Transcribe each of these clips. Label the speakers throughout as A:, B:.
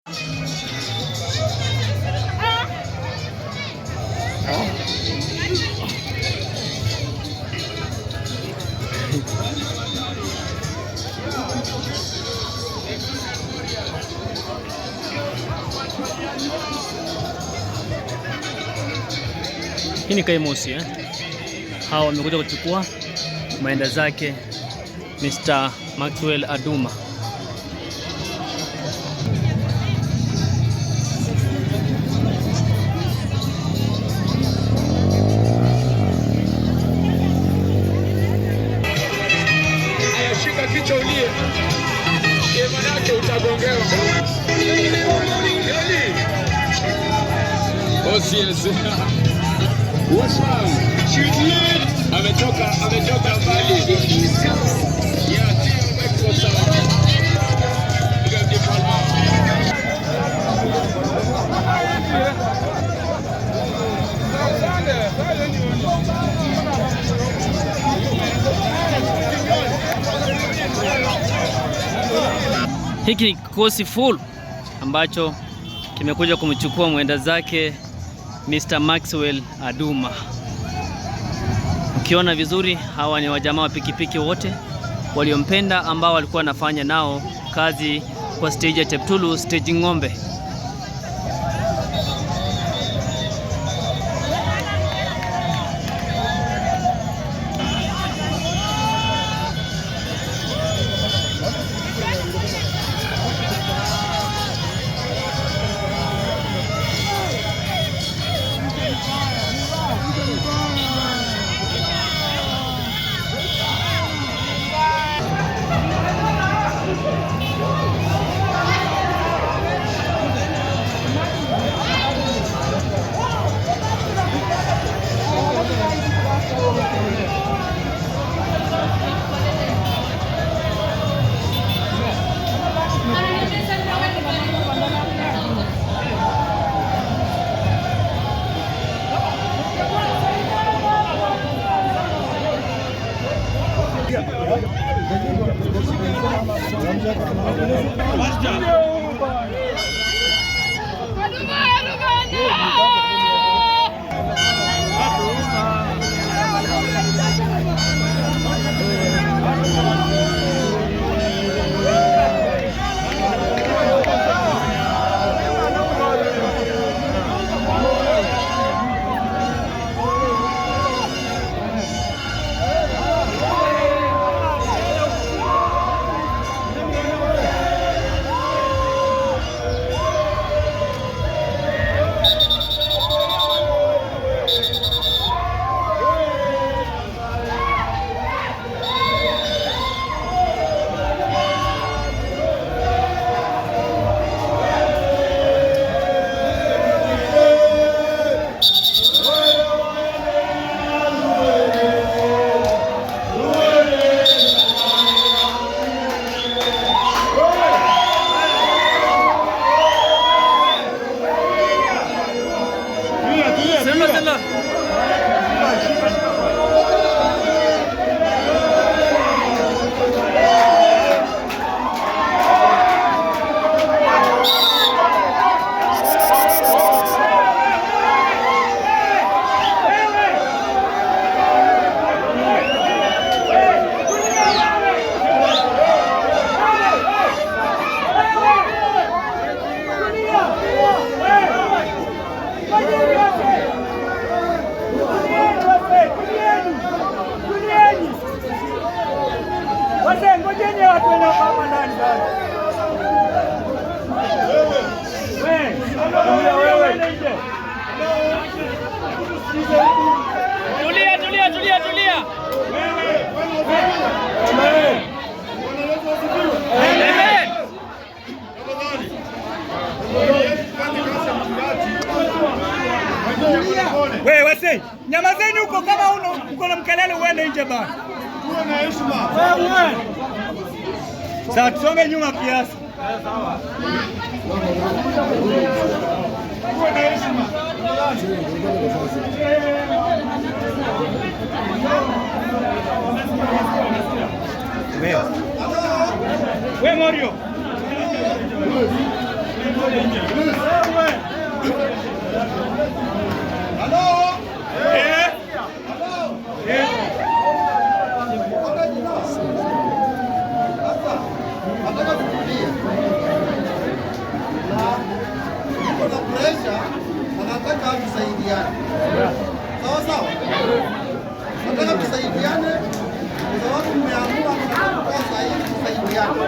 A: Hii ni Kaimosi Hawa wamekuja kuchukua mwenda zake Mr. Maxwell Aduma.
B: Shika kichwa ulie. Manake utagongewa. Osies. Ametoka mbali.
A: Hiki ni kikosi full ambacho kimekuja kumchukua mwenda zake Mr. Maxwell Aduma. Ukiona vizuri, hawa ni wajamaa wa pikipiki wote waliompenda ambao walikuwa wanafanya nao kazi kwa stage ya Cheptulu, stage Ng'ombe. Tulia. Wewe wase, nyamazeni huko kama uko na mkelele uende nje bana. Uwe na heshima. Wewe. Sasa tusonge nyuma kiasi. Sawa. Uwe na heshima. Wewe Mario.
C: Nataka tusaidiane. Sawa sawa? Nataka tusaidiane kwa sababu mmeamua mnakuwa sahihi tusaidiane.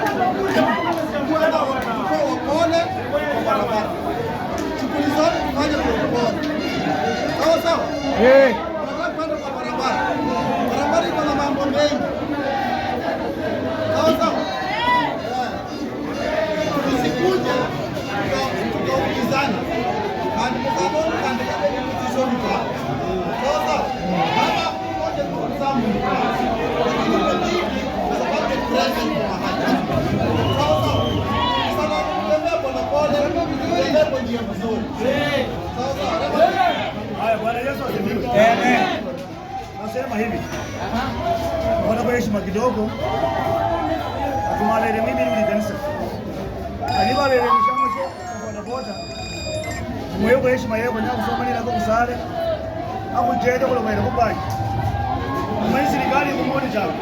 C: Kwa wapole kwa barabara. Shughuli zote tufanye kwa upole. Sawa sawa? Tunataka kwenda kwa barabara. Barabara iko na mambo mengi. Sawa sawa? Usikuje tukaulizana.
A: Bwana Yesu asifiwe. Amen. Nasema hivi. Wana heshima kidogo. Atumale mimi ni kanisa. Aliba lele mshamba kwa boda. Mweyo kwa heshima yako nyaku soma nila kwa kusale. Hapo jede kwa baada kubai. Mwenye serikali kumwona chako.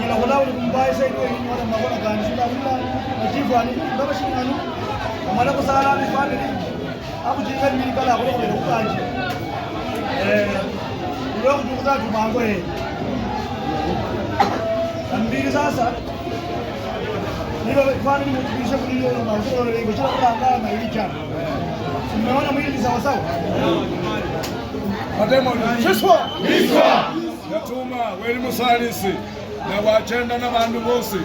A: Nyela kula ulikumbai sasa hiyo ni wala mabona kanisa bila majibu ani ndio shingani. Mwana kusala ni family. Hapo jinga ni kala kwa kubai. Ndio kutukuza tumango yeye. Ambiri sasa ndio family mtumisha kulio na mazuri leo kwa sababu na hili chama. Tumeona mwili sawa sawa.
D: Mademo Shishwa yatuma weli musalisi na wachenda na bandu bose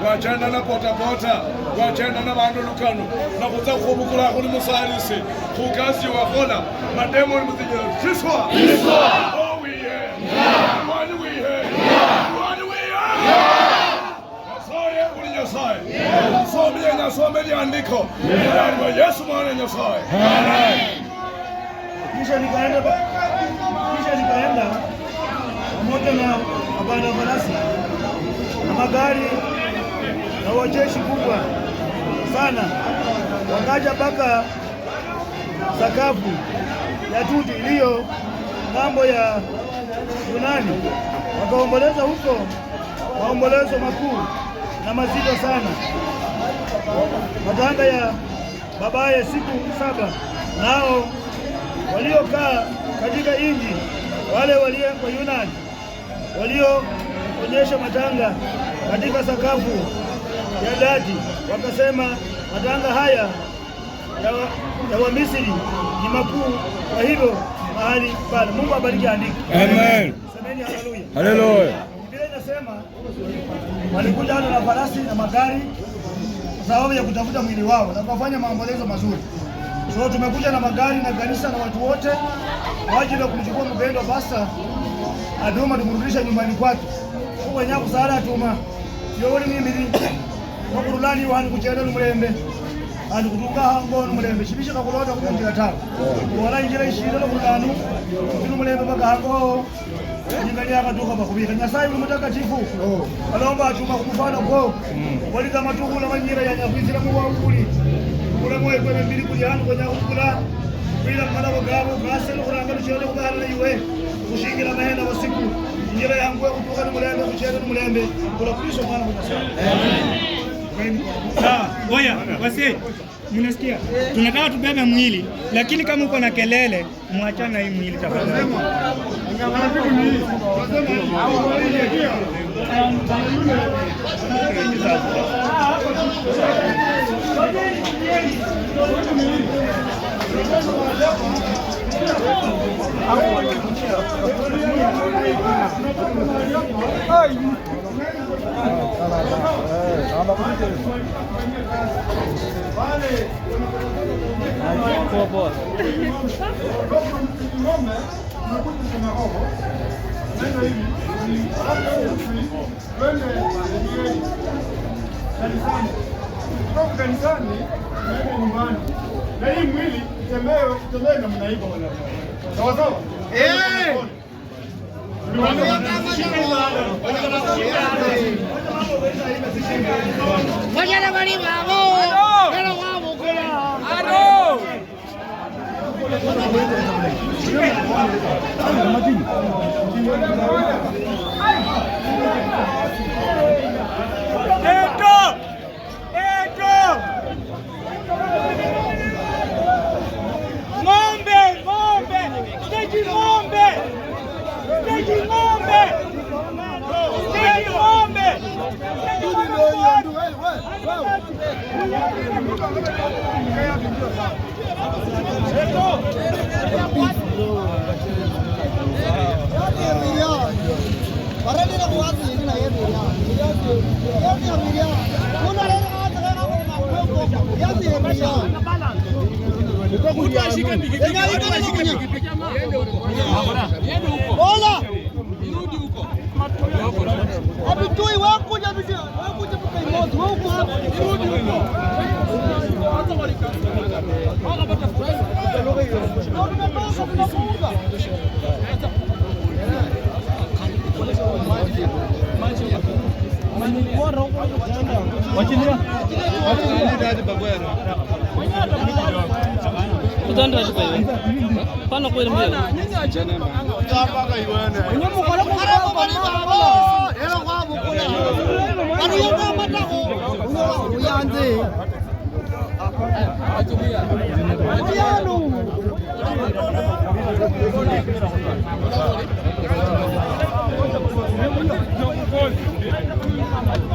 D: wachenda na potapota wachenda na bandu lukano na kuza kubukula kuli musalisi kukazi wakola mademo muzijira Shishwa oh we yeah what do we hear what do we hear Nyasaye uli Nyasaye some Nyasaye liandiko ni Yesu mwana Nyasaye amen.
A: Kisha nikaenda pamoja na mabanda farasi na magari na wajeshi kubwa sana, wakaja mpaka sakafu ya tuti iliyo ng'ambo ya Yunani, wakaomboleza huko maombolezo makuu na mazito sana, matanga ya babaye siku 7. Nao waliokaa katika inji wale walio kwa Yunani walioonyesha matanga katika sakafu ya dadi wakasema, matanga haya ya Wamisri ni makuu, kwa hivyo mahali pale. Mungu abariki andiko.
D: Amen.
A: Semeni haleluya.
D: Haleluya.
A: Biblia inasema walikuja na farasi na magari kwa sababu ya kutafuta mwili wao na kufanya maombolezo mazuri. So tumekuja na magari na kanisa na watu wote kwa ajili ya kumchukua mpendwa Pastor Aduma tumrudisha nyumbani kwake. Kwa nyaku sala atuma. Yoni mimi kwa kurulani wani kuchenda n'umulembe. Andi kutunga hango n'umulembe shibisha kakulota kumunjira tawo. Wala injira ishira n'kulanu n'umulembe baka hango. Nyingani akatuka bakubika Nyasaye mutakatifu. Alomba atuma kumufana ko. Wali kama tukula manyira ya nyakwizira mu wanguli. Kula moyo kwa mbili kujana kwa nyakula. Bila mwana wagabo kaselo kuranga luchele kubala iwe. Kushingira mahenda wasiku. Injira yangu kutoka n'umulembe kuchenda n'umulembe. Kula Kristo mwana Nyasaye. Amen.
E: Sawa, ngoja, wasi, mnasikia? Tunataka tubebe mwili, lakini kama uko na kelele, muachane na hii mwili tafadhali.
A: Kanisani na nyumbani. Na hii mwili itembee na mnaiba wala. Sawa sawa?
F: Ngoja na bali babo. Pero vamos kula.
C: Thank you.